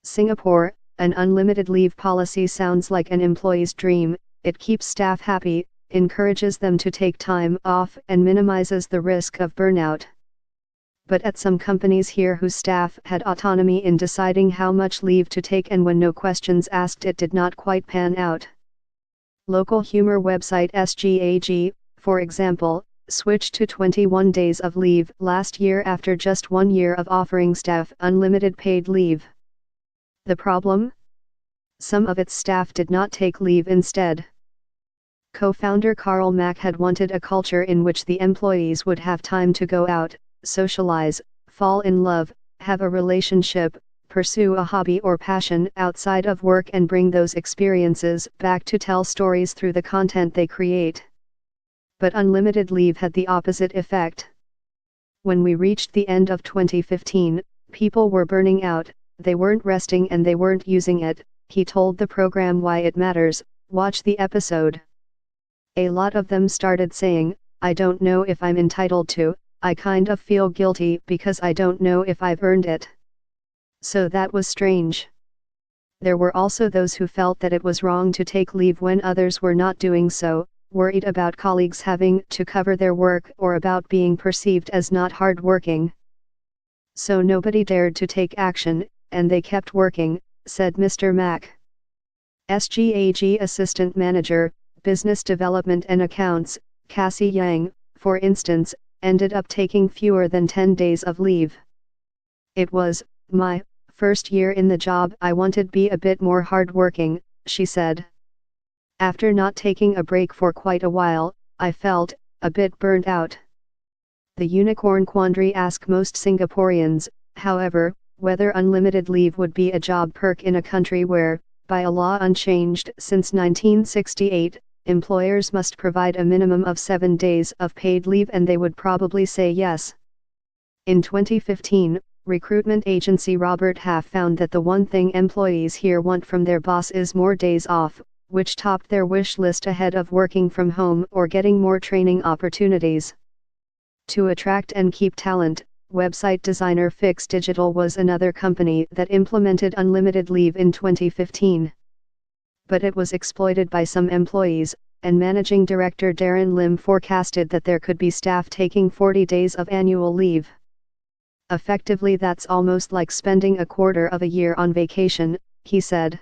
Singapore, an unlimited leave policy sounds like an employee's dream. It keeps staff happy, encourages them to take time off, and minimizes the risk of burnout. But at some companies here whose staff had autonomy in deciding how much leave to take and when no questions asked, it did not quite pan out. Local humor website SGAG, for example, switched to 21 days of leave last year after just 1 year of offering staff unlimited paid leave. The problem? Some of its staff did not take leave instead. Co-founder Carl Mack had wanted a culture in which the employees would have time to go out, socialize, fall in love, have a relationship, pursue a hobby or passion outside of work, and bring those experiences back to tell stories through the content they create. But unlimited leave had the opposite effect. When we reached the end of 2015, people were burning out, they weren't resting and they weren't using it. He told the program why it matters. Watch the episode. A lot of them started saying, "I don't know if I'm entitled to, I kind of feel guilty because I don't know if I've earned it." So that was strange. There were also those who felt that it was wrong to take leave when others were not doing so, worried about colleagues having to cover their work or about being perceived as not hardworking. So nobody dared to take action, and they kept working, said Mr. Mack. SGAG Assistant Manager, Business Development and Accounts, Cassie Yang, for instance, ended up taking fewer than 10 days of leave. "It was my first year in the job. I wanted to be a bit more hardworking," she said. "After not taking a break for quite a while, I felt a bit burnt out." The unicorn quandary asks most Singaporeans, however, whether unlimited leave would be a job perk in a country where, by a law unchanged since 1968, employers must provide a minimum of 7 days of paid leave, and they would probably say yes. In 2015, recruitment agency Robert Half found that the one thing employees here want from their boss is more days off, which topped their wish list ahead of working from home or getting more training opportunities. To attract and keep talent, website designer Fix Digital was another company that implemented unlimited leave in 2015. But it was exploited by some employees, and managing director Darren Lim forecasted that there could be staff taking 40 days of annual leave. "Effectively, that's almost like spending a quarter of a year on vacation," he said.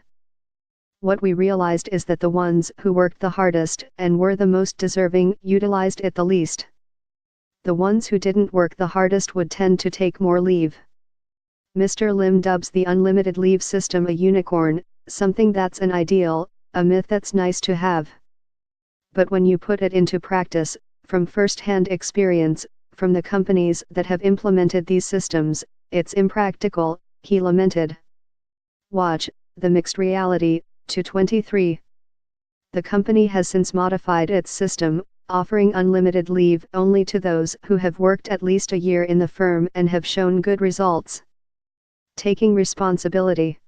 "What we realized is that the ones who worked the hardest and were the most deserving utilized it the least. The ones who didn't work the hardest would tend to take more leave." Mr. Lim dubs the unlimited leave system a unicorn, something that's an ideal, a myth that's nice to have. But when you put it into practice, from first-hand experience, from the companies that have implemented these systems, it's impractical, he lamented. Watch The Mixed Reality, 223. The company has since modified its system, offering unlimited leave only to those who have worked at least a year in the firm and have shown good results. Taking responsibility.